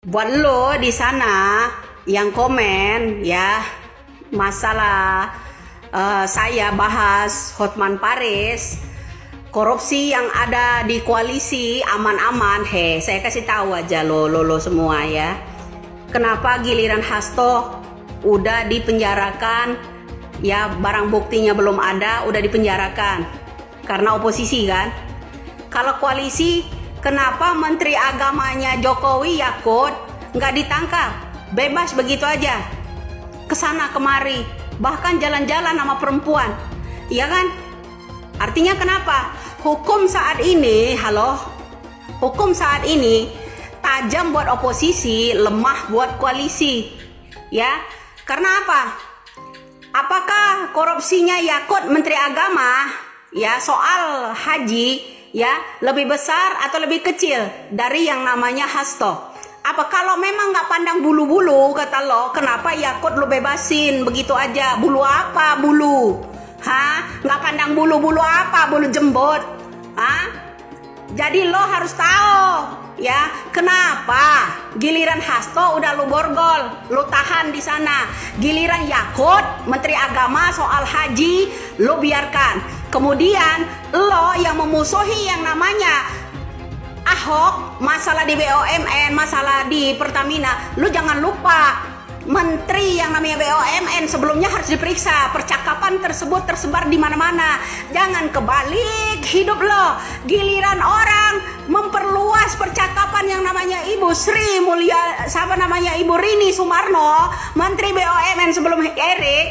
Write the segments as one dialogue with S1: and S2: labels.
S1: Buat lo di sana yang komen ya masalah saya bahas Hotman Paris, korupsi yang ada di koalisi aman-aman. Saya kasih tahu aja lo semua ya. Kenapa giliran Hasto udah dipenjarakan ya, barang buktinya belum ada udah dipenjarakan karena oposisi kan. Kalau koalisi, kenapa Menteri Agamanya Jokowi Yakut nggak ditangkap, bebas begitu aja kesana kemari, bahkan jalan-jalan sama perempuan, iya kan? Artinya kenapa? Hukum saat ini, hukum saat ini tajam buat oposisi, lemah buat koalisi, ya. Karena apa? Apakah korupsinya Yakut Menteri Agama, ya, soal haji, ya, lebih besar atau lebih kecil dari yang namanya Hasto? Apa kalau memang nggak pandang bulu-bulu kata lo, kenapa Yakut lo bebasin begitu aja? Bulu apa bulu? Nggak pandang bulu-bulu apa? Bulu jembut? Jadi lo harus tahu ya, kenapa giliran Hasto udah lo borgol, lo tahan di sana. Giliran Yakut Menteri Agama soal haji lo biarkan. Kemudian lo yang memusuhi yang namanya Ahok, masalah di BUMN, masalah di Pertamina, lu jangan lupa menteri yang namanya BUMN sebelumnya harus diperiksa. Percakapan tersebut tersebar di mana-mana. Jangan kebalik hidup lo. Giliran orang memperluas percakapan yang namanya Ibu Sri Mulia, Ibu Rini Sumarno, menteri BUMN sebelum Erik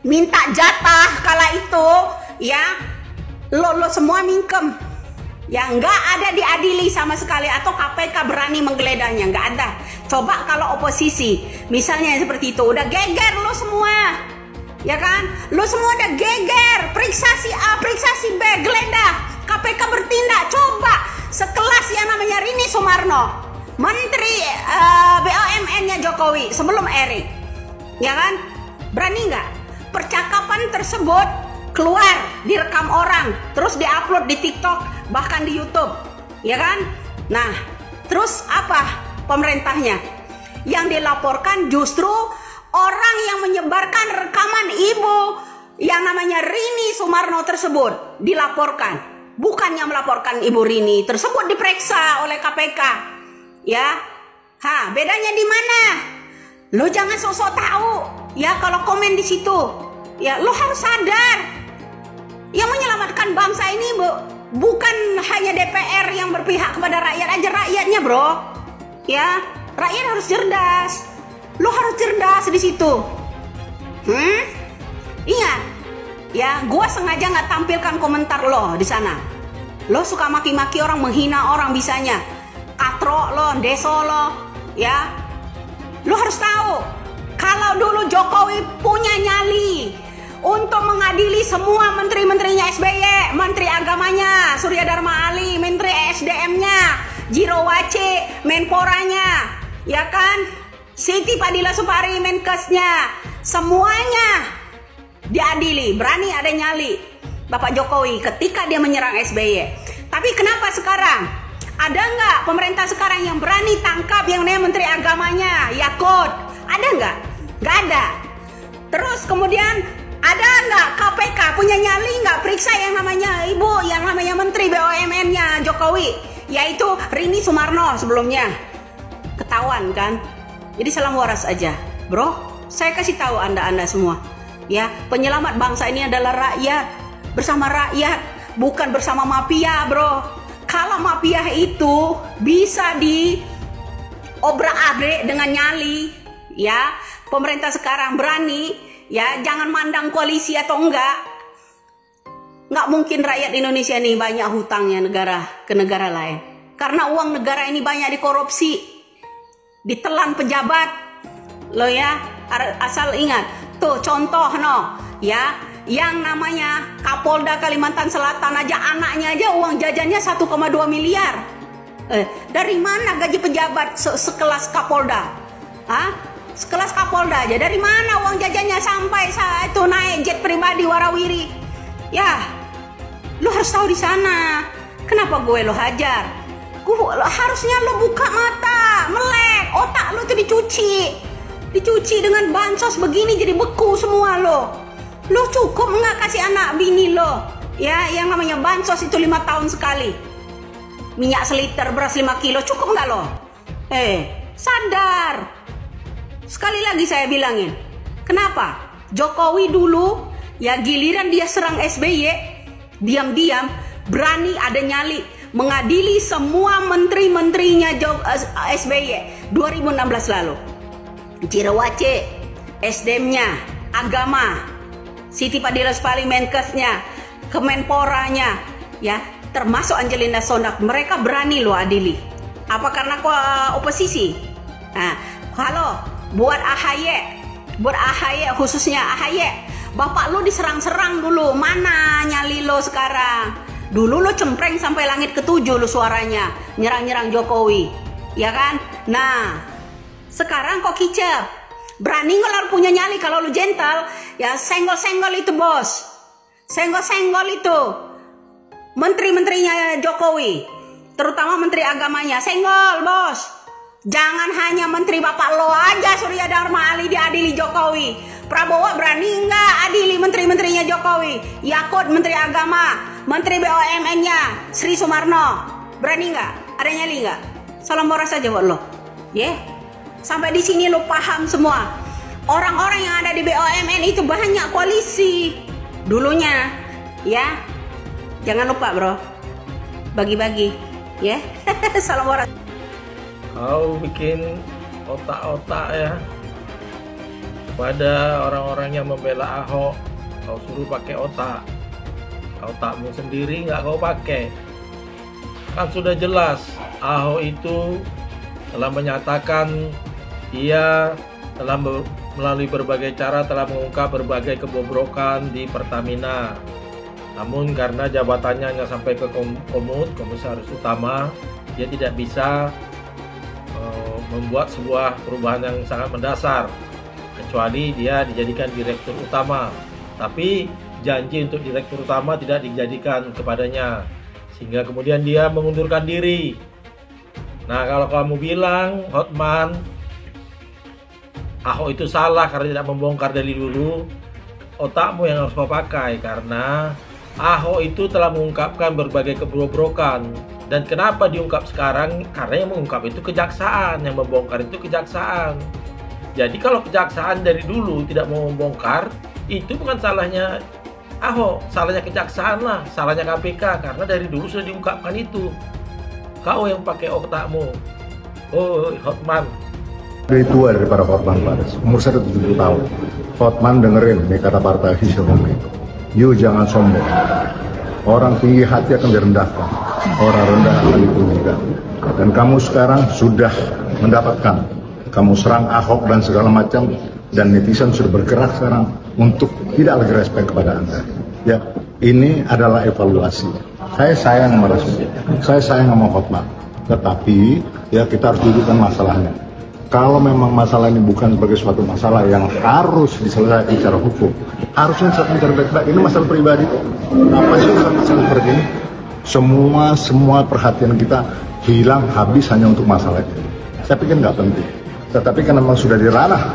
S1: minta jatah kala itu, ya, lo semua mingkem. Yang nggak ada diadili sama sekali, atau KPK berani menggeledahnya, nggak ada. Coba kalau oposisi misalnya seperti itu, udah geger lo semua, ya kan? Lo semua udah geger, periksa si A, periksa si B, geledah, KPK bertindak. Coba sekelas yang namanya Rini Sumarno, menteri BUMN-nya Jokowi sebelum Erik, ya kan? Berani nggak percakapan tersebut keluar, direkam orang, terus diupload di TikTok, bahkan di YouTube, ya kan? Nah, terus apa pemerintahnya? Yang dilaporkan justru orang yang menyebarkan rekaman ibu yang namanya Rini Sumarno tersebut dilaporkan, bukannya melaporkan Ibu Rini tersebut diperiksa oleh KPK, ya. Bedanya di mana? Lo jangan sok-sok tahu, ya, kalau komen di situ, ya, lo harus sadar. Yang menyelamatkan bangsa ini bukan hanya DPR yang berpihak kepada rakyat aja, rakyatnya bro, ya, rakyat harus cerdas. Lo harus cerdas di situ. Ingat, ya, gua sengaja nggak tampilkan komentar lo di sana. Lo suka maki-maki orang, menghina orang bisanya, katro lo, deso lo, ya. Lo harus tahu, kalau dulu Jokowi punya nyali untuk mengadili semua menteri-menterinya SBY, menteri agamanya Surya Dharma Ali, menteri SDM-nya Jiro Wace, Menporanya, ya kan, Siti Padila Supari, Menkesnya, semuanya diadili. Berani ada nyali Bapak Jokowi ketika dia menyerang SBY. Tapi kenapa sekarang ada nggak pemerintah sekarang yang berani tangkap yang namanya menteri agamanya Yakut? Ada nggak? Nggak ada. Terus kemudian ada nggak KPK punya nyali nggak periksa yang namanya ibu, yang namanya menteri BUMN-nya Jokowi, yaitu Rini Sumarno sebelumnya? Ketahuan kan? Jadi salam waras aja, bro. Saya kasih tahu anda semua, ya, penyelamat bangsa ini adalah rakyat, bersama rakyat, bukan bersama mafia, bro. Kalau mafia itu bisa diobrak-abrik dengan nyali, ya, pemerintah sekarang berani, ya, jangan mandang koalisi atau enggak. Nggak mungkin rakyat Indonesia ini banyak hutangnya ke negara lain. Karena uang negara ini banyak dikorupsi, ditelan pejabat. Lo ya, asal ingat. Tuh contoh ya, yang namanya Kapolda Kalimantan Selatan aja, anaknya aja uang jajannya 1,2 miliar. Dari mana gaji pejabat sekelas Kapolda? Sekelas Kapolda aja, dari mana uang jajannya sampai saat itu naik jet pribadi warawiri? Ya, lu harus tahu di sana. Kenapa gue lo hajar? Harusnya lo buka mata, melek. dicuci dengan bansos begini jadi beku semua lo. Lo cukup nggak kasih anak bini lo? Ya, yang namanya bansos itu 5 tahun sekali. Minyak seliter, beras 5 kilo, cukup nggak lo? Sadar. Sekali lagi saya bilangin, kenapa? Jokowi dulu, ya giliran dia serang SBY, diam-diam, berani ada nyali, mengadili semua menteri-menterinya SBY 2016 lalu. Cirewace, SDM-nya, agama, Siti Fadilas Menkesnya, Kemenporanya, ya, termasuk Angelina Sondakh, mereka berani lo adili. Apa karena oposisi? Nah, halo, buat AHY khususnya AHY, bapak lo diserang-serang dulu, mana nyali lo sekarang? Dulu lo cempreng sampai langit ketujuh lo suaranya, nyerang-nyerang Jokowi, ya kan? Nah, sekarang kok kicep? Berani nggak lo punya nyali kalau lo gentle? Ya senggol-senggol itu bos, senggol-senggol itu menteri-menterinya Jokowi, terutama menteri agamanya, senggol bos. Jangan hanya menteri bapak lo aja Surya Dharma Ali diadili Jokowi. Prabowo berani nggak adili menteri-menterinya Jokowi? Yakut menteri agama, menteri BUMN-nya Sri Sumarno, berani nggak? Ada nyali nggak? Salam boros aja buat lo, ya. Sampai di sini lo paham semua. Orang-orang yang ada di BUMN itu banyak koalisi dulunya, ya. Jangan lupa bro, bagi-bagi, ya. Salam boros.
S2: Kau bikin otak-otak ya kepada orang-orang yang membela Ahok. Kau suruh pakai otak, otakmu sendiri nggak kau pakai. Kan sudah jelas Ahok itu telah menyatakan ia telah melalui berbagai cara telah mengungkap berbagai kebobrokan di Pertamina. Namun karena jabatannya hanya sampai ke komisaris utama, dia tidak bisa membuat sebuah perubahan yang sangat mendasar, kecuali dia dijadikan direktur utama. Tapi janji untuk direktur utama tidak dijadikan kepadanya, sehingga kemudian dia mengundurkan diri. Nah, kalau kamu bilang Hotman Ahok itu salah karena tidak membongkar dari dulu, otakmu yang harus kau pakai, karena Ahok itu telah mengungkapkan berbagai kebobrokan. Dan kenapa diungkap sekarang? Karena yang mengungkap itu kejaksaan, yang membongkar itu kejaksaan. Jadi kalau kejaksaan dari dulu tidak mau membongkar, itu bukan salahnya Ahok, salahnya kejaksaan lah, salahnya KPK, karena dari dulu sudah diungkapkan itu. Kau yang pakai otakmu. Oh, Hotman.
S3: Lebih tua daripada Hotman Paris, umur saya 70 tahun. Hotman dengerin nih kata partai official itu. You jangan sombong. Orang tinggi hati akan direndahkan, orang rendah akan ditinggikan. Dan kamu sekarang sudah mendapatkan. Kamu serang Ahok dan segala macam, dan netizen sudah bergerak sekarang untuk tidak lagi respect kepada Anda. Ya, ini adalah evaluasi. Saya sayang sama Rasmi, saya sayang sama Hotman. Tetapi ya kita harus dudukkan masalahnya. Kalau memang masalah ini bukan sebagai suatu masalah yang harus diselesaikan secara hukum, harusnya secara baik-baik. Ini masalah pribadi. Apa sih masalah seperti ini? Semua perhatian kita hilang habis hanya untuk masalah itu. Saya pikir nggak penting. Tetapi karena memang sudah di ranah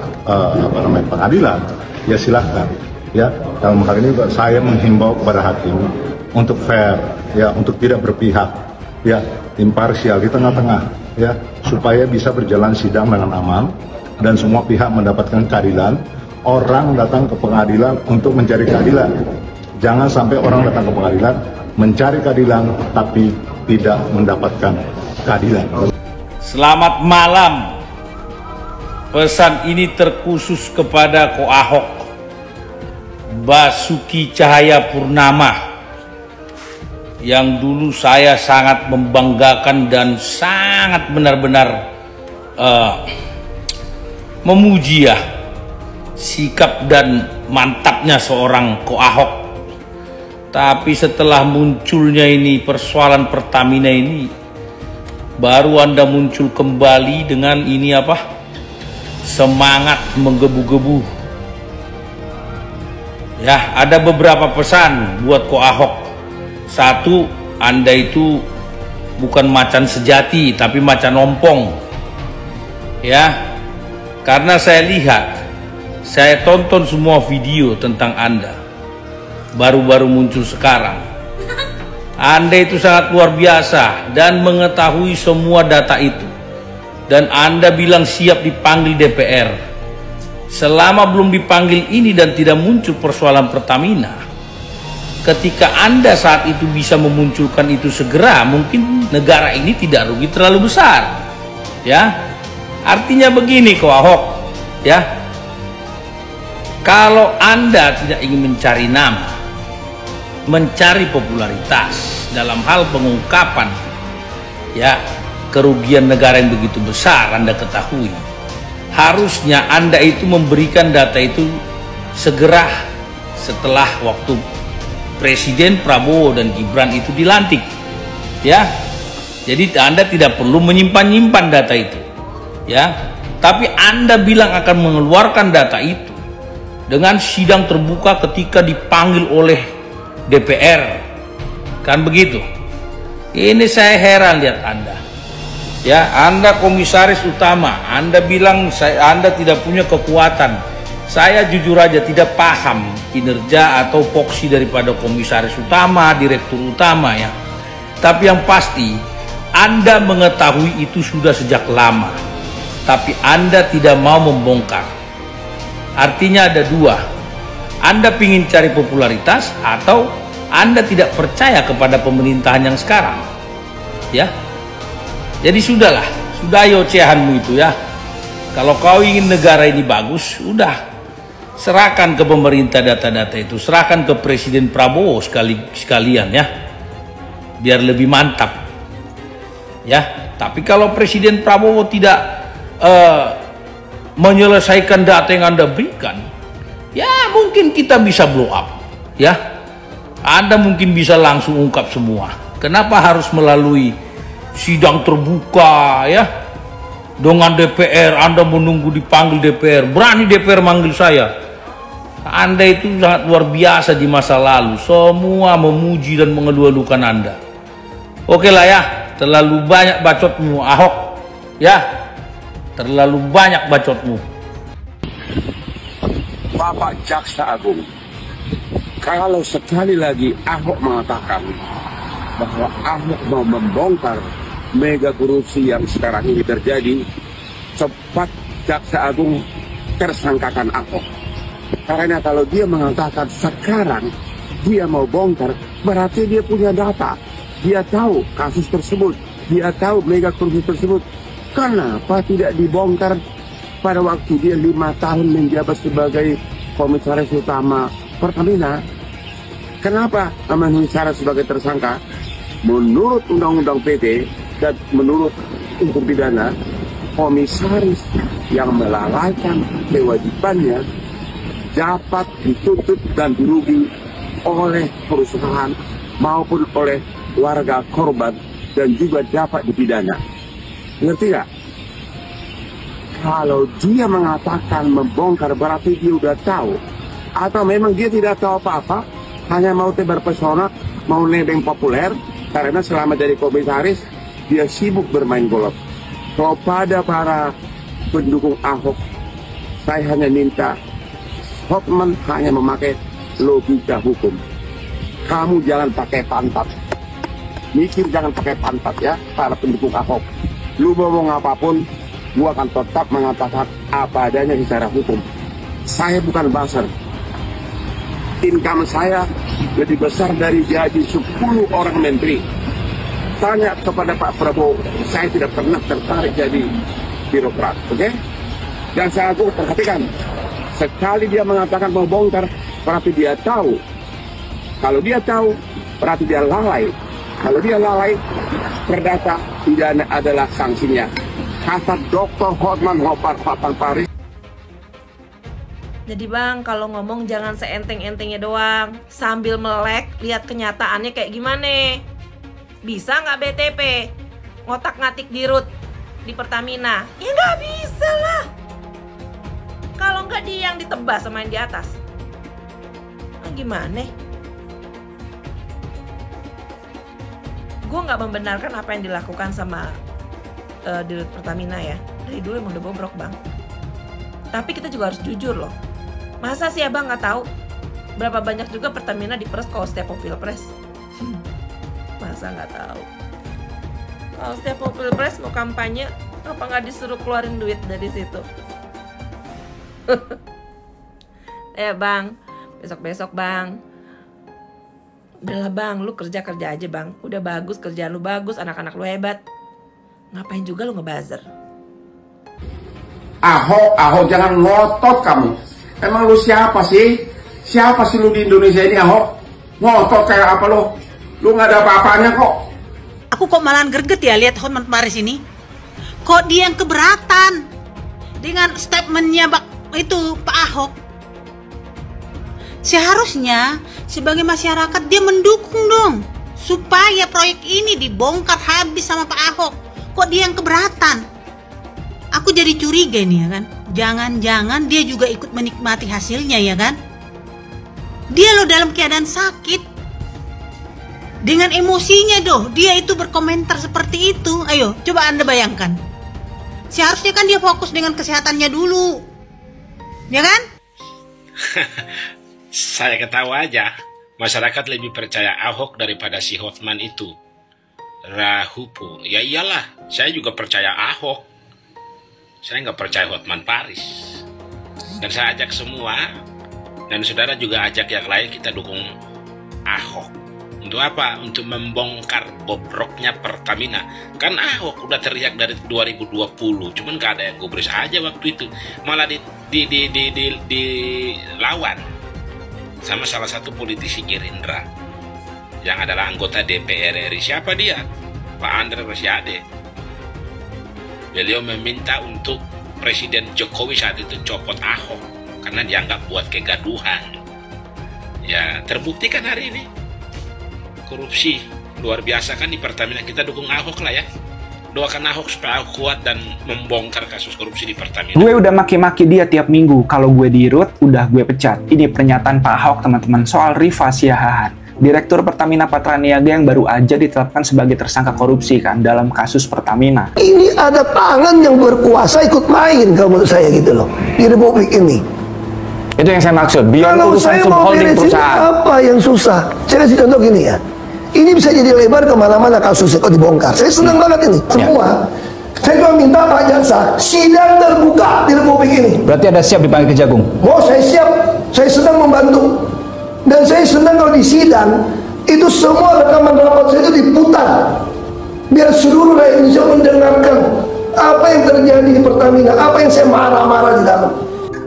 S3: pengadilan, ya silahkan. Ya, dalam hal ini saya menghimbau kepada hakim untuk fair, ya, untuk tidak berpihak, ya, imparsial di tengah-tengah, ya, supaya bisa berjalan sidang dengan aman dan semua pihak mendapatkan keadilan. Orang datang ke pengadilan untuk mencari keadilan. Jangan sampai orang datang ke pengadilan mencari keadilan tapi tidak mendapatkan keadilan.
S4: Selamat malam. Pesan ini terkhusus kepada Ko Ahok, Basuki Cahayapurnama, yang dulu saya sangat membanggakan dan sangat benar-benar memuji ya sikap dan mantapnya seorang Ko Ahok. Tapi setelah munculnya ini persoalan Pertamina ini, baru Anda muncul kembali dengan ini apa? Semangat menggebu-gebu. Ya, ada beberapa pesan buat Ko Ahok. Satu, Anda itu bukan macan sejati tapi macan ompong. Ya. Karena saya lihat, saya tonton semua video tentang Anda, baru-baru muncul sekarang. Anda itu sangat luar biasa dan mengetahui semua data itu. Dan Anda bilang siap dipanggil DPR. Selama belum dipanggil ini dan tidak muncul persoalan Pertamina, ketika Anda saat itu bisa memunculkan itu segera, mungkin negara ini tidak rugi terlalu besar. Ya, artinya begini kok Ahok, ya. Kalau Anda tidak ingin mencari nama, mencari popularitas dalam hal pengungkapan, ya, kerugian negara yang begitu besar Anda ketahui, harusnya Anda itu memberikan data itu segera setelah waktu Presiden Prabowo dan Gibran itu dilantik, ya. Jadi Anda tidak perlu menyimpan-nyimpan data itu, ya. Tapi Anda bilang akan mengeluarkan data itu dengan sidang terbuka ketika dipanggil oleh DPR, kan begitu? Ini saya heran lihat Anda, ya. Anda komisaris utama, Anda bilang Anda tidak punya kekuatan. Saya jujur aja tidak paham kinerja atau foksi daripada komisaris utama, direktur utama, ya. Tapi yang pasti Anda mengetahui itu sudah sejak lama, tapi Anda tidak mau membongkar. Artinya ada dua, Anda ingin cari popularitas atau Anda tidak percaya kepada pemerintahan yang sekarang, ya. Jadi sudah ayo ocehanmu itu, ya. Kalau kau ingin negara ini bagus, udah serahkan ke pemerintah data-data itu, serahkan ke Presiden Prabowo sekalian, ya, biar lebih mantap, ya. Tapi kalau Presiden Prabowo tidak menyelesaikan data yang Anda berikan, ya mungkin kita bisa blow up, ya. Anda mungkin bisa langsung ungkap semua. Kenapa harus melalui sidang terbuka, ya, dengan DPR? Anda menunggu dipanggil DPR, berani DPR manggil saya. Anda itu sangat luar biasa di masa lalu, semua memuji dan mengeluh-elukan Anda. Oke lah, ya, terlalu banyak bacotmu Ahok, ya. Terlalu banyak bacotmu.
S5: Bapak Jaksa Agung, kalau sekali lagi Ahok mengatakan bahwa Ahok mau membongkar mega korupsi yang sekarang ini terjadi, cepat Jaksa Agung tersangkakan Ahok. Karena kalau dia mengatakan sekarang dia mau bongkar, berarti dia punya data. Dia tahu kasus tersebut, dia tahu mega korupsi tersebut. Kenapa tidak dibongkar pada waktu dia 5 tahun menjabat sebagai komisaris utama Pertamina? Kenapa memenuhi syarat sebagai tersangka? Menurut Undang-Undang PT dan menurut hukum pidana, komisaris yang melalaikan kewajibannya dapat dituntut dan dirugi oleh perusahaan maupun oleh warga korban dan juga dapat dipidana. Ngerti gak? Kalau dia mengatakan membongkar berarti dia udah tahu. Atau memang dia tidak tahu apa-apa, hanya mau tebar pesona, mau nebeng populer. Karena selama jadi komisaris dia sibuk bermain golf. Kepada para pendukung Ahok, saya hanya minta Hotman hanya memakai logika hukum. Kamu jangan pakai pantat, mikir jangan pakai pantat, ya, para pendukung Ahok. Lu ngomong apapun, gua akan tetap mengatakan apa adanya secara hukum. Saya bukan buzzer. Income saya lebih besar dari gaji 10 orang menteri. Tanya kepada Pak Prabowo, saya tidak pernah tertarik jadi birokrat, oke? Dan saya perhatikan, sekali dia mengatakan mau bongkar, berarti dia tahu. Kalau dia tahu, berarti dia lalai. Kalau dia lalai, perdata pidana adalah sanksinya. Kata Dr. Hotman Paris.
S6: Jadi bang, kalau ngomong jangan seenteng-entengnya doang, sambil melek, lihat kenyataannya kayak gimana. Bisa nggak BTP ngotak-ngatik dirut di Pertamina? Ya nggak bisa lah. Kalau nggak dia yang ditebas sama yang di atas, gimana? Gue nggak membenarkan apa yang dilakukan sama dirut Pertamina, ya. Dari dulu emang udah bobrok bang. Tapi kita juga harus jujur loh. Masa sih abang nggak tahu berapa banyak juga Pertamina diperes kalau setiap mau pilpres? Masa nggak tahu? Kalau setiap mau pilpres mau kampanye, apa nggak disuruh keluarin duit dari situ? Bang, besok bang. Udahlah bang, lu kerja aja bang. Udah bagus, kerjaan lu bagus, anak-anak lu hebat. Ngapain juga lu ngebuzzer?
S5: Ahok, jangan ngotot kamu. Emang lu siapa sih? Siapa sih lu di Indonesia ini, Ahok? Ngotot kayak apa lu? Lu nggak ada apa-apanya kok.
S7: Aku kok malahan greget ya lihat Hotman Paris ini. Kok dia yang keberatan dengan statementnya itu Pak Ahok? Seharusnya sebagai masyarakat dia mendukung dong supaya proyek ini dibongkar habis sama Pak Ahok. Kok dia yang keberatan? Aku jadi curiga nih ya kan. Jangan-jangan dia juga ikut menikmati hasilnya ya kan. Dia loh dalam keadaan sakit. Dengan emosinya doh dia itu berkomentar seperti itu. Ayo coba Anda bayangkan. Seharusnya kan dia fokus dengan kesehatannya dulu. Ya kan?
S8: Saya ketawa aja. Masyarakat lebih percaya Ahok daripada si Hotman itu. Rahupu. Ya iyalah, saya juga percaya Ahok. Saya nggak percaya Hotman Paris. Dan saya ajak semua, dan saudara juga ajak yang lain, kita dukung Ahok. Untuk apa? Untuk membongkar bobroknya Pertamina. Kan Ahok udah teriak dari 2020, cuman gak ada yang gubris aja waktu itu. Malah dilawan sama salah satu politisi Gerindra yang adalah anggota DPR RI. Siapa dia? Pak Andre Rosiade. Beliau meminta untuk Presiden Jokowi saat itu copot Ahok karena dianggap buat kegaduhan. Ya terbukti kan hari ini. Korupsi luar biasa kan di Pertamina. Kita dukung Ahok lah ya. Doakan Ahok supaya Ahok kuat dan membongkar kasus korupsi di Pertamina.
S9: Gue udah maki-maki dia tiap minggu. Kalau gue dirut, udah gue pecat. Ini pernyataan Pak Ahok teman-teman soal Rifa Siahaan, Direktur Pertamina Patraniaga yang baru aja ditetapkan sebagai tersangka korupsi kan dalam kasus Pertamina.
S10: Ini ada tangan yang berkuasa ikut main kalau menurut saya gitu loh di Republik ini.
S9: Itu yang saya maksud. Biar
S10: kalau
S9: urusan
S10: saya mau
S9: subholding
S10: beresin apa yang susah? Saya kasih contoh gini ya. Ini bisa jadi lebar kemana-mana kasusnya kalau dibongkar. Saya senang banget ini. Semua. Saya cuma minta Pak Jaksa sidang terbuka di Republik ini.
S9: Berarti ada siap dipanggil Kejagung?
S10: Oh saya siap. Saya senang membantu. Dan saya senang kalau di sidang itu semua rekaman rapat saya itu diputar. Biar seluruh rakyat Indonesia mendengarkan apa yang terjadi di Pertamina, apa yang saya marah-marah di dalam.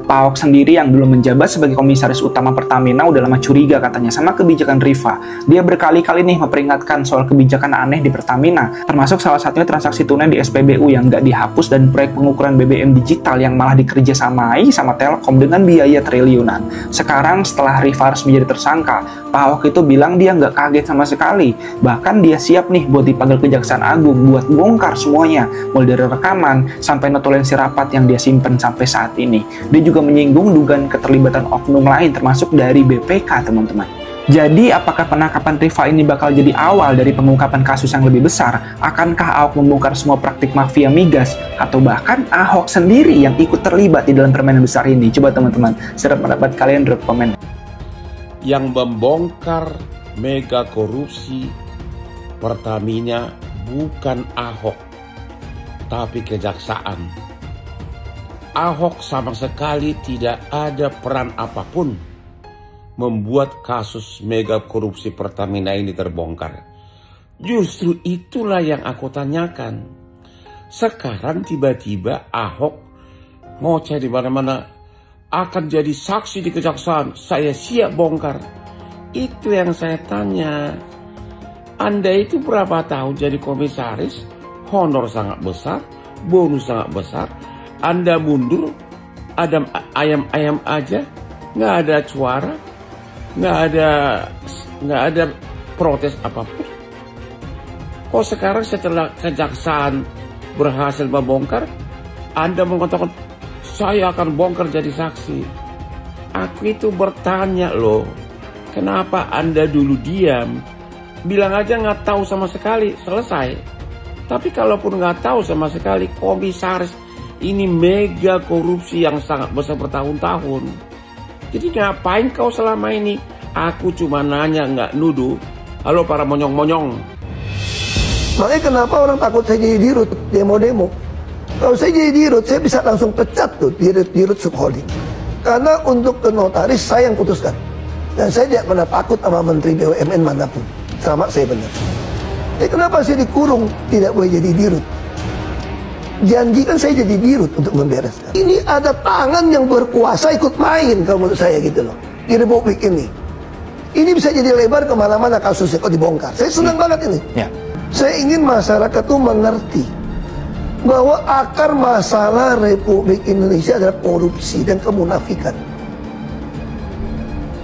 S9: Pak Ahok sendiri yang belum menjabat sebagai komisaris utama Pertamina udah lama curiga katanya sama kebijakan Rifa. Dia berkali-kali nih memperingatkan soal kebijakan aneh di Pertamina, termasuk salah satunya transaksi tunai di SPBU yang nggak dihapus dan proyek pengukuran BBM digital yang malah dikerjasamai sama Telkom dengan biaya triliunan. Sekarang setelah Rifa resmi jadi tersangka, Pak Ahok itu bilang dia nggak kaget sama sekali. Bahkan dia siap nih buat dipanggil Kejaksaan Agung buat bongkar semuanya, mulai dari rekaman sampai notulensi rapat yang dia simpen sampai saat ini. Dia juga menyinggung dugaan keterlibatan oknum lain termasuk dari BPK teman-teman. Jadi apakah penangkapan Rifa ini bakal jadi awal dari pengungkapan kasus yang lebih besar? Akankah Ahok membongkar semua praktik mafia migas? Atau bahkan Ahok sendiri yang ikut terlibat di dalam permainan besar ini? Coba teman-teman, serap pendapat kalian drop komen.
S8: Yang membongkar mega korupsi Pertamina bukan Ahok, tapi kejaksaan. Ahok sama sekali tidak ada peran apapun membuat kasus mega korupsi Pertamina ini terbongkar. Justru itulah yang aku tanyakan. Sekarang tiba-tiba Ahok ngoceh di mana-mana akan jadi saksi di kejaksaan. Saya siap bongkar. Itu yang saya tanya. Anda itu berapa tahun jadi komisaris? Honor sangat besar, bonus sangat besar. Anda mundur, ada ayam-ayam aja, nggak ada suara, nggak ada protes apapun. Kok sekarang setelah kejaksaan berhasil membongkar, Anda mengatakan saya akan bongkar jadi saksi? Aku itu bertanya loh, kenapa Anda dulu diam? Bilang aja nggak tahu sama sekali, selesai. Tapi kalaupun nggak tahu sama sekali, komisaris
S11: Ini mega korupsi yang sangat besar bertahun-tahun. Jadi ngapain kau selama ini? Aku cuma nanya, nggak nuduh. Halo para monyong-monyong.
S10: Makanya kenapa orang takut saya jadi dirut demo-demo? Kalau saya jadi dirut, saya bisa langsung pecat tuh dirut subholding. Karena untuk ke notaris saya yang putuskan. Dan saya tidak pernah takut sama Menteri BUMN manapun. Sama saya benar. Kenapa saya dikurung? Tidak boleh jadi dirut. Janjikan saya jadi dirut untuk membereskan. Ini ada tangan yang berkuasa ikut main kalau menurut saya gitu loh. Di Republik ini. Ini bisa jadi lebar kemana-mana kasusnya kok dibongkar. Saya senang banget ini. Ya. Saya ingin masyarakat tuh mengerti bahwa akar masalah Republik Indonesia adalah korupsi dan kemunafikan.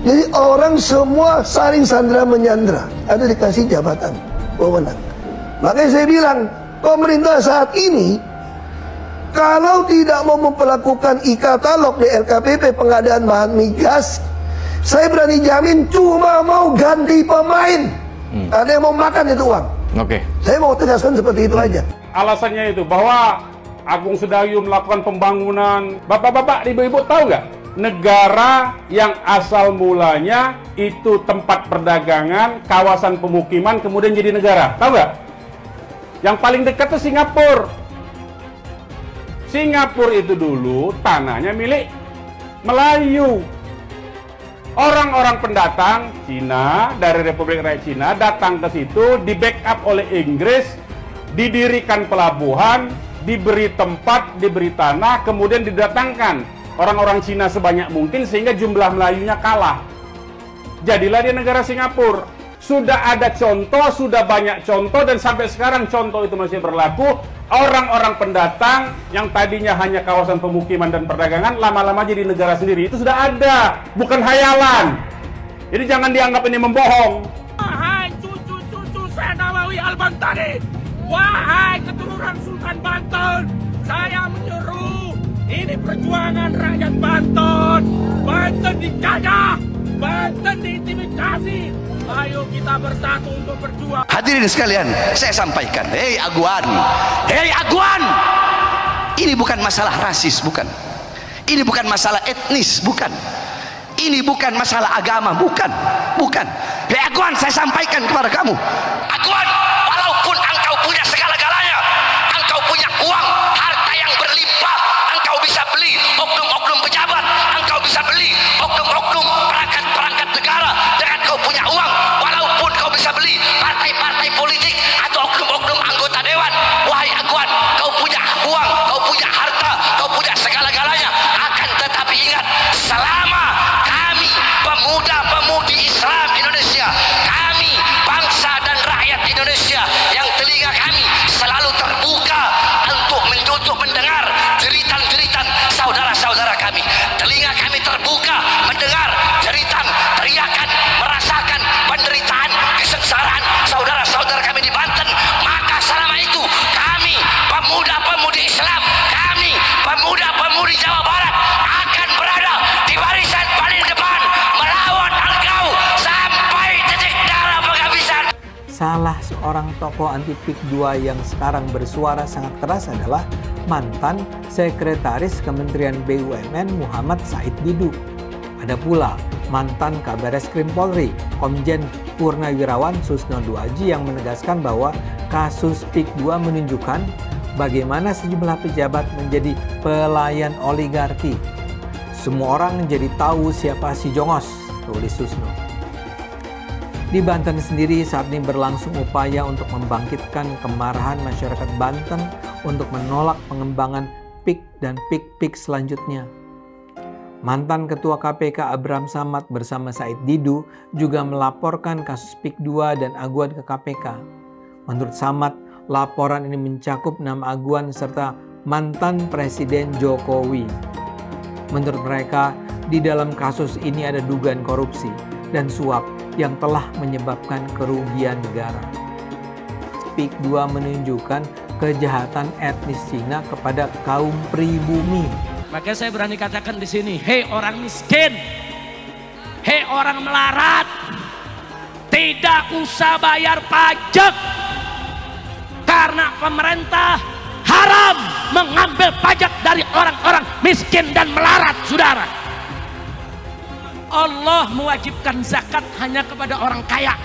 S10: Jadi orang semua saling sandra menyandra. Ada dikasih jabatan wewenang. Makanya saya bilang pemerintah saat ini kalau tidak mau memperlakukan e-katalog di LKPP pengadaan bahan migas, saya berani jamin cuma mau ganti pemain. Ada yang mau makan itu uang. Oke. Saya mau tegaskan seperti itu aja.
S12: Alasannya itu bahwa Agung Sedayu melakukan pembangunan. Bapak-bapak, ibu-ibu tahu nggak? Negara yang asal mulanya itu tempat perdagangan, kawasan pemukiman, kemudian jadi negara. Tahu nggak? Yang paling dekat itu Singapura. Singapura itu dulu tanahnya milik Melayu. Orang-orang pendatang Cina dari Republik Rakyat Cina datang ke situ, di backup oleh Inggris, didirikan pelabuhan, diberi tempat, diberi tanah, kemudian didatangkan orang-orang Cina sebanyak mungkin sehingga jumlah Melayunya kalah. Jadilah dia negara Singapura. Sudah ada contoh, sudah banyak contoh, dan sampai sekarang contoh itu masih berlaku. Orang-orang pendatang yang tadinya hanya kawasan pemukiman dan perdagangan, lama-lama jadi negara sendiri. Itu sudah ada, bukan hayalan. Jadi jangan dianggap ini membohong.
S13: Wahai cucu-cucu Senawawi Al-Bantani, wahai keturunan Sultan Banten, saya menyuruh, ini perjuangan rakyat Banten. Banten dijajah, Banten diintimidasi. Ayo kita bersatu untuk berjuang.
S14: Hadirin sekalian, saya sampaikan, hei Aguan, ini bukan masalah rasis, bukan. Ini bukan masalah etnis, bukan. Ini bukan masalah agama, bukan. Hei Aguan, saya sampaikan kepada kamu, Aguan, walaupun engkau punya segala-galanya, engkau punya uang, harta yang berlimpah, engkau bisa beli oknum-oknum pejabat, engkau bisa beli oknum-oknum perangkat-perangkat negara dengan kau punya uang, walaupun kau bisa beli partai-partai politik atau oknum-oknum anggota dewan. Wahai Aguan, kau punya uang, kau punya harta, kau punya segala-galanya, akan tetapi ingat, selama kami pemuda-pemudi Islam Indonesia, kami bangsa dan rakyat Indonesia yang telinga kami selalu terbuka untuk mendengar jeritan-jeritan saudara-saudara kami, telinga kami terbuka mendengar jeritan, teriakan, merasakan penderitaan, kesengsaraan saudara-saudara kami di Banten, maka selama itu kami pemuda-pemudi Islam, kami pemuda-pemudi Jawa Barat akan berada di barisan paling depan melawan engkau sampai titik darah penghabisan.
S15: Salah seorang tokoh anti PIK 2 yang sekarang bersuara sangat keras adalah mantan Sekretaris Kementerian BUMN Muhammad Said Didu. Ada pula mantan Kabareskrim Polri, Komjen Purnawirawan Susno Duaji, yang menegaskan bahwa kasus PIK 2 menunjukkan bagaimana sejumlah pejabat menjadi pelayan oligarki. Semua orang jadi tahu siapa si Jongos, tulis Susno. Di Banten sendiri saat ini berlangsung upaya untuk membangkitkan kemarahan masyarakat Banten untuk menolak pengembangan PIK dan PIK-PIK selanjutnya. Mantan Ketua KPK Abraham Samad bersama Said Didu juga melaporkan kasus PIK 2 dan Aguan ke KPK. Menurut Samad, laporan ini mencakup nama Aguan serta mantan Presiden Jokowi. Menurut mereka, di dalam kasus ini ada dugaan korupsi dan suap yang telah menyebabkan kerugian negara. PIK 2 menunjukkan kejahatan etnis Cina kepada kaum pribumi.
S13: Maka saya berani katakan di sini, hei orang miskin, hei orang melarat, tidak usah bayar pajak karena pemerintah haram mengambil pajak dari orang-orang miskin dan melarat, saudara. Allah mewajibkan zakat hanya kepada orang kaya.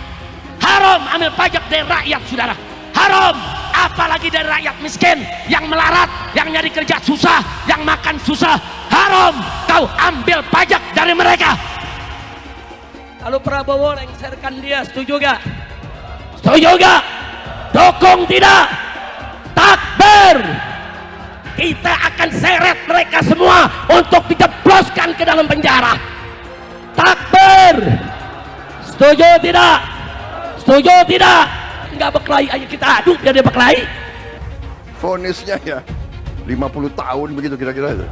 S13: Haram ambil pajak dari rakyat, saudara. Haram, apalagi dari rakyat miskin yang melarat, yang nyari kerja susah, yang makan susah. Haram kau ambil pajak dari mereka. Lalu Prabowo lengserkan dia, setuju gak? Setuju gak? Dukung tidak? Takbir! Kita akan seret mereka semua untuk dijebloskan ke dalam penjara. Takbir! Setuju tidak? Setuju tidak? Enggak berkelahi aja, kita adu biar dia berkelahi.
S16: Vonisnya ya 50 tahun begitu kira-kira itu.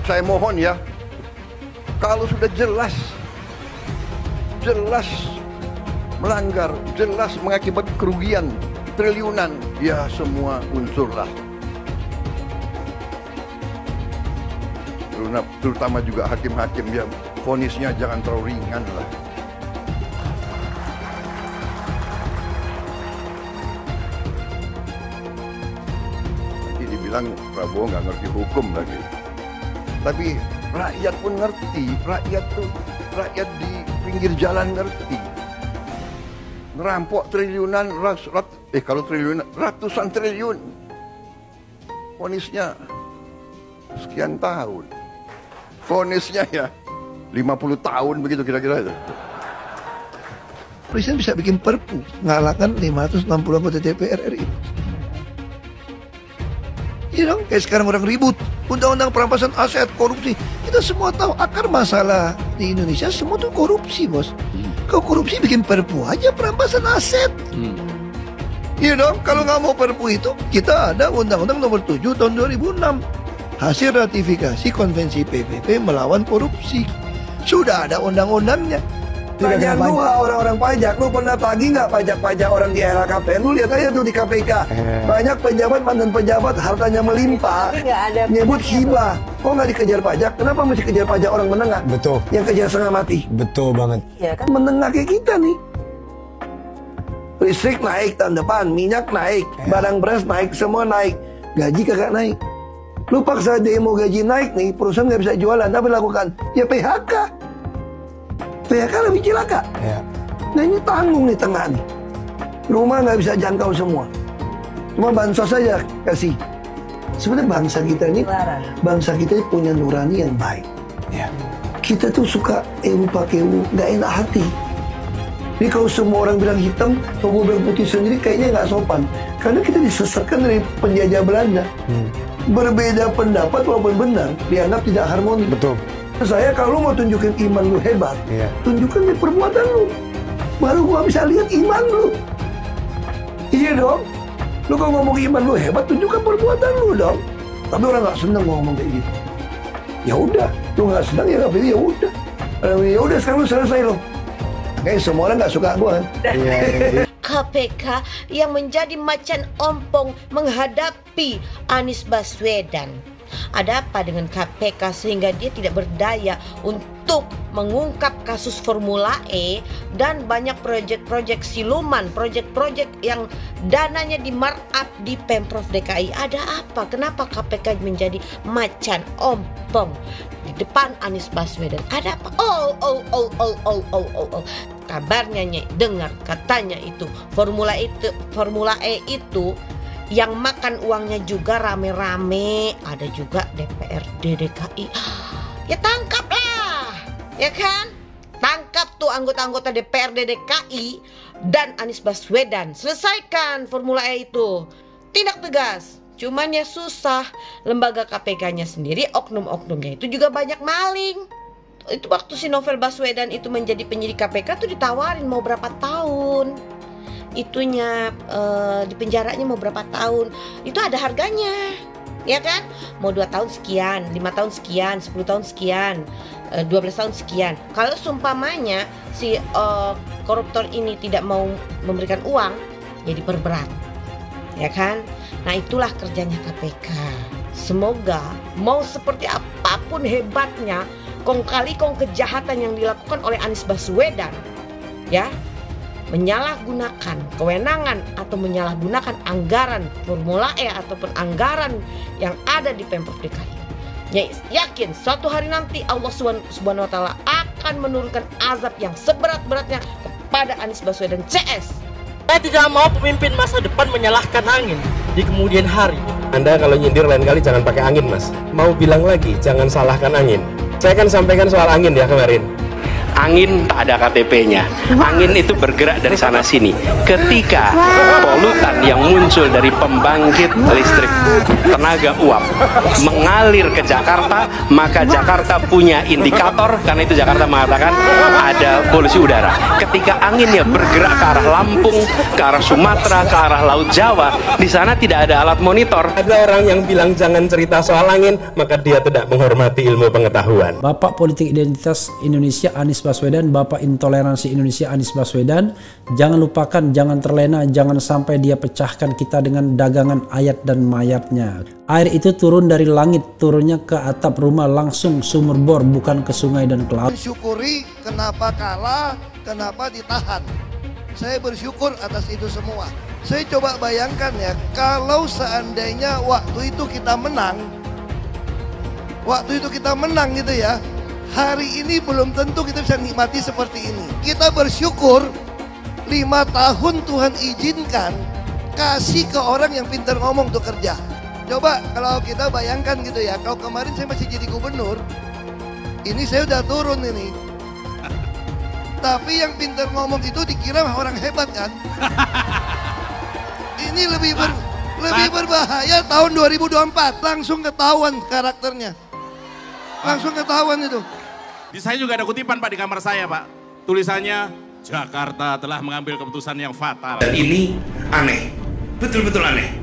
S16: Saya mohon ya, kalau sudah jelas melanggar, jelas mengakibatkan kerugian triliunan, ya semua unsurlah. Terutama juga hakim-hakim ya, vonisnya jangan terlalu ringan lah. Nanti dibilang Prabowo nggak ngerti hukum lagi. Tapi rakyat pun ngerti, rakyat di pinggir jalan ngerti. Ngerampok triliunan, kalau triliunan, ratusan triliun. Vonisnya sekian tahun. Vonisnya ya 50 tahun begitu kira-kira itu.
S10: Presiden bisa bikin perpu ngalahkan 560 anggota DPR RI. Iya dong, kayak sekarang orang ribut undang-undang perampasan aset, korupsi. Kita semua tahu akar masalah di Indonesia semua tuh korupsi, bos. Kau korupsi bikin perpu aja perampasan aset. Iya dong, kalau nggak mau perpu itu, kita ada Undang-Undang Nomor 7 Tahun 2006. Hasil ratifikasi Konvensi PBB melawan korupsi. Sudah ada undang-undangnya. Tanya lu orang-orang pajak, lu pernah tagih nggak pajak-pajak orang di LHKPN? Lu lihat aja tuh di KPK. Banyak pejabat, mantan pejabat, hartanya melimpah. Nyebut hibah. Kok nggak dikejar pajak? Kenapa mesti kejar pajak orang menengah?
S17: Betul.
S10: Yang kejar setengah mati.
S17: Betul banget.
S10: Ya kan menengah kayak kita nih. Listrik naik tahun depan, minyak naik, barang beras naik, semua naik. Gaji kagak naik. Lu paksa demo gaji naik nih, perusahaan nggak bisa jualan, apa lakukan? Ya PHK. PHK lebih cilaka.
S17: Ya.
S10: Nah ini tanggung nih tengah nih. Rumah nggak bisa jangkau semua. Cuma bansos saja kasih. Sebenarnya bangsa kita ini punya nurani yang baik.
S17: Ya.
S10: Kita tuh suka pakai nggak enak hati. Ini kalau semua orang bilang hitam, kalau gue bilang putih sendiri kayaknya nggak sopan. Karena kita disesatkan dari penjajah Belanda. Berbeda pendapat walaupun benar, dianggap tidak harmoni.
S17: Betul.
S10: Saya kalau mau tunjukin iman lu hebat, tunjukkan di perbuatan lu. Baru gua bisa lihat iman lu. Iya dong. Lu kalau ngomong iman lu hebat, tunjukkan perbuatan lu dong. Tapi orang nggak seneng ngomong kayak gitu. Ya udah, lu nggak senang ya nggak pilih, ya udah. Ya udah sekarang lu selesai lo. Kayak semua orang nggak suka gua kan.
S18: KPK yang menjadi macan ompong menghadapi Anies Baswedan. Ada apa dengan KPK sehingga dia tidak berdaya untuk mengungkap kasus Formula E dan banyak proyek-proyek siluman, proyek-proyek yang dananya di markup di Pemprov DKI. Ada apa? Kenapa KPK menjadi macan ompong di depan Anies Baswedan? Ada apa? Kabarnya dengar katanya itu Formula E itu yang makan uangnya juga rame-rame, ada juga DPRD DKI. Ya tangkaplah, ya kan? Tangkap tuh anggota-anggota DPRD DKI dan Anies Baswedan. Selesaikan Formula E itu. Tindak tegas. Cuman ya susah. Lembaga KPK-nya sendiri, oknum-oknumnya itu juga banyak maling. Itu waktu si Novel Baswedan itu menjadi penyidik KPK tuh ditawarin mau berapa tahun. Itunya di penjaranya mau berapa tahun, itu ada harganya, ya kan? Mau 2 tahun sekian, 5 tahun sekian, 10 tahun sekian, 12 tahun sekian. Kalau seumpamanya si koruptor ini tidak mau memberikan uang, ya diperberat, ya kan? Nah itulah kerjanya KPK. Semoga mau seperti apapun hebatnya kong kali kong kejahatan yang dilakukan oleh Anies Baswedan, ya, menyalahgunakan kewenangan atau menyalahgunakan anggaran Formula E ataupun anggaran yang ada di Pemprov DKI. Yakin suatu hari nanti Allah Subhanahu wa Ta'ala akan menurunkan azab yang seberat-beratnya kepada Anies Baswedan CS.
S17: Saya tidak mau pemimpin masa depan menyalahkan angin di kemudian hari.
S19: Anda kalau nyindir lain kali jangan pakai angin, Mas. Mau bilang lagi, jangan salahkan angin. Saya kan sampaikan soal angin ya kemarin.
S8: Angin tak ada KTP-nya. Angin itu bergerak dari sana sini. Ketika polutan yang muncul dari pembangkit listrik tenaga uap mengalir ke Jakarta, maka Jakarta punya indikator, karena itu Jakarta mengatakan ada polusi udara. Ketika anginnya bergerak ke arah Lampung, ke arah Sumatera, ke arah Laut Jawa, di sana tidak ada alat monitor.
S19: Ada orang yang bilang jangan cerita soal angin, maka dia tidak menghormati ilmu pengetahuan.
S20: Bapak Politik Identitas Indonesia Anies Baswedan, Bapak Intoleransi Indonesia Anies Baswedan, jangan lupakan, jangan terlena, jangan sampai dia pecahkan kita dengan dagangan ayat dan mayatnya. Air itu turun dari langit, turunnya ke atap rumah langsung sumur bor, bukan ke sungai dan ke laut.
S10: Mensyukuri kenapa kalah, kenapa ditahan. Saya bersyukur atas itu semua. Saya coba bayangkan ya, kalau seandainya waktu itu kita menang gitu ya, hari ini belum tentu kita bisa nikmati seperti ini. Kita bersyukur 5 tahun Tuhan izinkan kasih ke orang yang pintar ngomong untuk kerja. Coba kalau kita bayangkan gitu ya, kalau kemarin saya masih jadi gubernur, ini saya udah turun ini. Tapi yang pintar ngomong itu dikira orang hebat kan? Ini lebih berbahaya tahun 2024, langsung ketahuan karakternya. Langsung ketahuan itu.
S12: Di saya juga ada kutipan Pak di kamar saya Pak. Tulisannya, Jakarta telah mengambil keputusan yang fatal.
S4: Dan ini aneh, betul-betul aneh.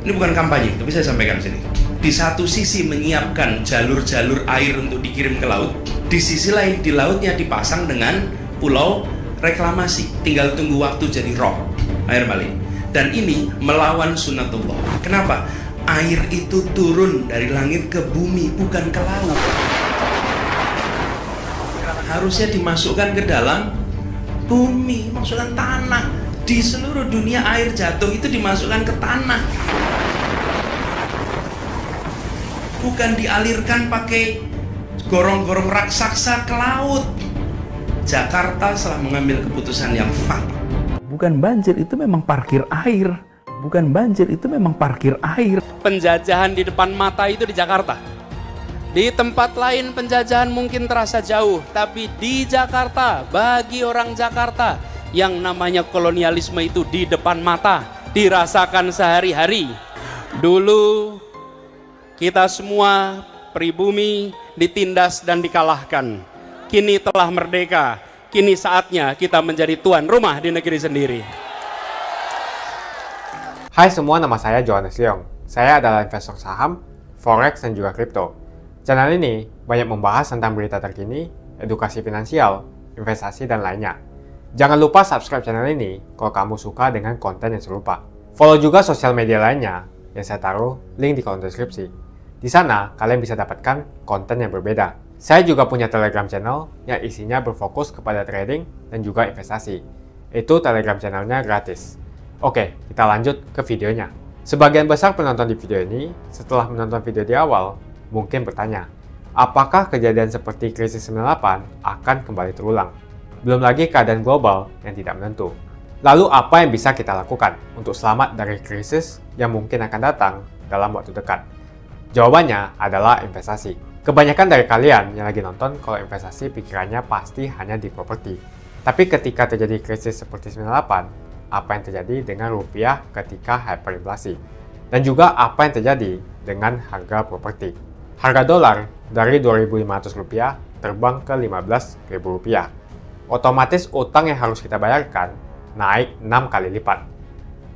S4: Ini bukan kampanye, tapi saya sampaikan sini. Di satu sisi menyiapkan jalur-jalur air untuk dikirim ke laut, di sisi lain di lautnya dipasang dengan pulau reklamasi. Tinggal tunggu waktu jadi rob, air balik. Dan ini melawan sunatullah. Kenapa? Air itu turun dari langit ke bumi, bukan ke laut. Harusnya dimasukkan ke dalam bumi, masukkan tanah. Di seluruh dunia air jatuh itu dimasukkan ke tanah, bukan dialirkan pakai gorong-gorong raksasa ke laut. Jakarta telah mengambil keputusan yang fatal.
S21: Bukan banjir, itu memang parkir air. Bukan banjir, itu memang parkir air.
S22: Penjajahan di depan mata itu di Jakarta. Di tempat lain penjajahan mungkin terasa jauh, tapi di Jakarta, bagi orang Jakarta, yang namanya kolonialisme itu di depan mata, dirasakan sehari-hari. Dulu kita semua pribumi ditindas dan dikalahkan. Kini telah merdeka, kini saatnya kita menjadi tuan rumah di negeri sendiri.
S23: Hai semua, nama saya Johannes Leong. Saya adalah investor saham, forex, dan juga kripto. Channel ini banyak membahas tentang berita terkini, edukasi finansial, investasi, dan lainnya. Jangan lupa subscribe channel ini kalau kamu suka dengan konten yang serupa. Follow juga sosial media lainnya yang saya taruh link di kolom deskripsi. Di sana kalian bisa dapatkan konten yang berbeda. Saya juga punya Telegram channel yang isinya berfokus kepada trading dan juga investasi. Itu Telegram channelnya gratis. Oke, kita lanjut ke videonya. Sebagian besar penonton di video ini, setelah menonton video di awal, mungkin bertanya, apakah kejadian seperti krisis 98 akan kembali terulang? Belum lagi keadaan global yang tidak menentu. Lalu apa yang bisa kita lakukan untuk selamat dari krisis yang mungkin akan datang dalam waktu dekat? Jawabannya adalah investasi. Kebanyakan dari kalian yang lagi nonton kalau investasi pikirannya pasti hanya di properti. Tapi ketika terjadi krisis seperti 98, apa yang terjadi dengan rupiah ketika hyperinflasi? Dan juga apa yang terjadi dengan harga properti? Harga dolar dari Rp2.500 terbang ke Rp15.000. Otomatis utang yang harus kita bayarkan naik 6 kali lipat.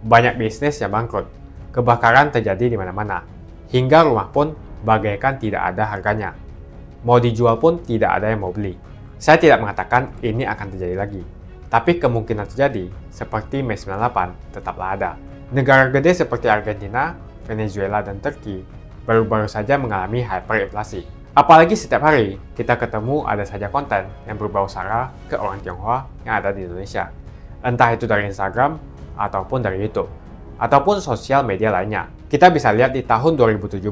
S23: Banyak bisnis yang bangkrut. Kebakaran terjadi di mana-mana. Hingga rumah pun bagaikan tidak ada harganya. Mau dijual pun tidak ada yang mau beli. Saya tidak mengatakan ini akan terjadi lagi. Tapi kemungkinan terjadi seperti Mei 98 tetaplah ada. Negara gede seperti Argentina, Venezuela, dan Turki baru-baru saja mengalami hyperinflasi. Apalagi setiap hari kita ketemu ada saja konten yang berbau sara ke orang Tionghoa yang ada di Indonesia. entah itu dari Instagram ataupun dari YouTube, ataupun sosial media lainnya. Kita bisa lihat di tahun 2017,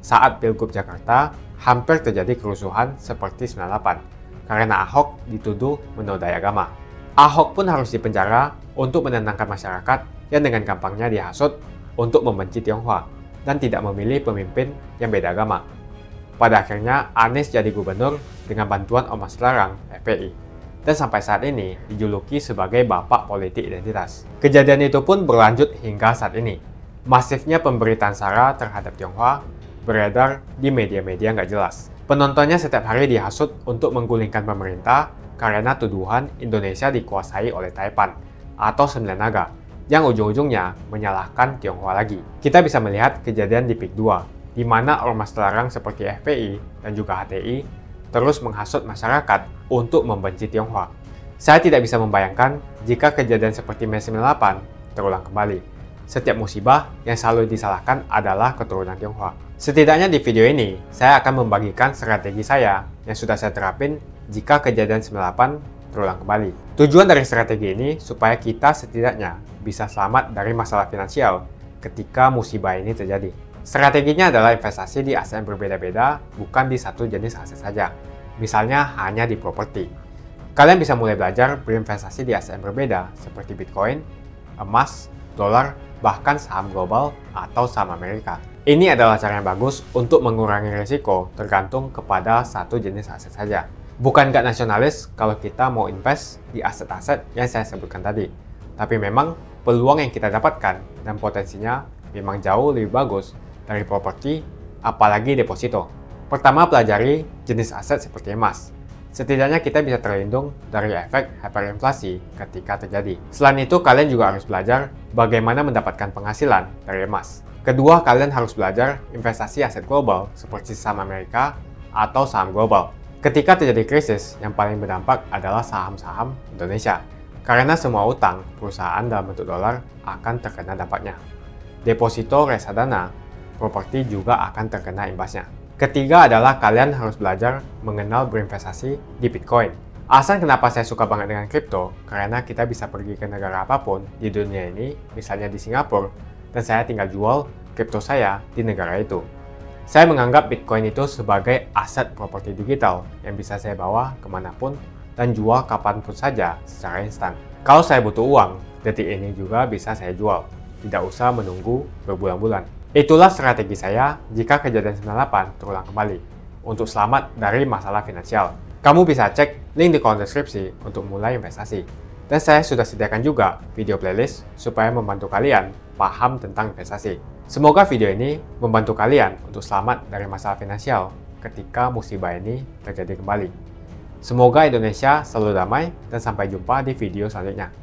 S23: saat Pilgub Jakarta, hampir terjadi kerusuhan seperti 98, karena Ahok dituduh menodai agama. Ahok pun harus dipenjara untuk menenangkan masyarakat yang dengan gampangnya dihasut untuk membenci Tionghoa dan tidak memilih pemimpin yang beda agama. Pada akhirnya, Anies jadi gubernur dengan bantuan Ormas Terlarang FPI, dan sampai saat ini dijuluki sebagai Bapak Politik Identitas. Kejadian itu pun berlanjut hingga saat ini. Masifnya pemberitaan SARA terhadap Tionghoa beredar di media-media nggak jelas. Penontonnya setiap hari dihasut untuk menggulingkan pemerintah karena tuduhan Indonesia dikuasai oleh Taipan atau Sembilan Naga, yang ujung-ujungnya menyalahkan Tionghoa lagi. Kita bisa melihat kejadian di PIK 2, di mana ormas terlarang seperti FPI dan juga HTI terus menghasut masyarakat untuk membenci Tionghoa. Saya tidak bisa membayangkan jika kejadian seperti Mei 98 terulang kembali. Setiap musibah yang selalu disalahkan adalah keturunan Tionghoa. Setidaknya di video ini, saya akan membagikan strategi saya yang sudah saya terapin jika kejadian 98 terulang kembali. Tujuan dari strategi ini supaya kita setidaknya bisa selamat dari masalah finansial ketika musibah ini terjadi. Strateginya adalah investasi di aset yang berbeda-beda, bukan di satu jenis aset saja. Misalnya hanya di properti. Kalian bisa mulai belajar berinvestasi di aset yang berbeda seperti Bitcoin, emas, dolar, bahkan saham global atau saham Amerika. Ini adalah cara yang bagus untuk mengurangi risiko tergantung kepada satu jenis aset saja. Bukan nggak nasionalis kalau kita mau invest di aset-aset yang saya sebutkan tadi. Tapi memang peluang yang kita dapatkan dan potensinya memang jauh lebih bagus dari properti, apalagi deposito. Pertama, pelajari jenis aset seperti emas. Setidaknya kita bisa terlindung dari efek hyperinflasi ketika terjadi. Selain itu, kalian juga harus belajar bagaimana mendapatkan penghasilan dari emas. Kedua, kalian harus belajar investasi aset global seperti saham Amerika atau saham global. Ketika terjadi krisis, yang paling berdampak adalah saham-saham Indonesia. Karena semua utang perusahaan dalam bentuk dolar akan terkena dampaknya. Deposito reksadana, properti juga akan terkena imbasnya. Ketiga adalah kalian harus belajar mengenal berinvestasi di Bitcoin. Alasan kenapa saya suka banget dengan kripto, karena kita bisa pergi ke negara apapun di dunia ini, misalnya di Singapura, dan saya tinggal jual kripto saya di negara itu. Saya menganggap Bitcoin itu sebagai aset properti digital yang bisa saya bawa kemanapun dan jual kapanpun saja secara instan. Kalau saya butuh uang, detik ini juga bisa saya jual, tidak usah menunggu berbulan-bulan. Itulah strategi saya jika kejadian 98 terulang kembali, untuk selamat dari masalah finansial. Kamu bisa cek link di kolom deskripsi untuk mulai investasi. Dan saya sudah sediakan juga video playlist supaya membantu kalian paham tentang investasi. Semoga video ini membantu kalian untuk selamat dari masalah finansial ketika musibah ini terjadi kembali. Semoga Indonesia selalu damai dan sampai jumpa di video selanjutnya.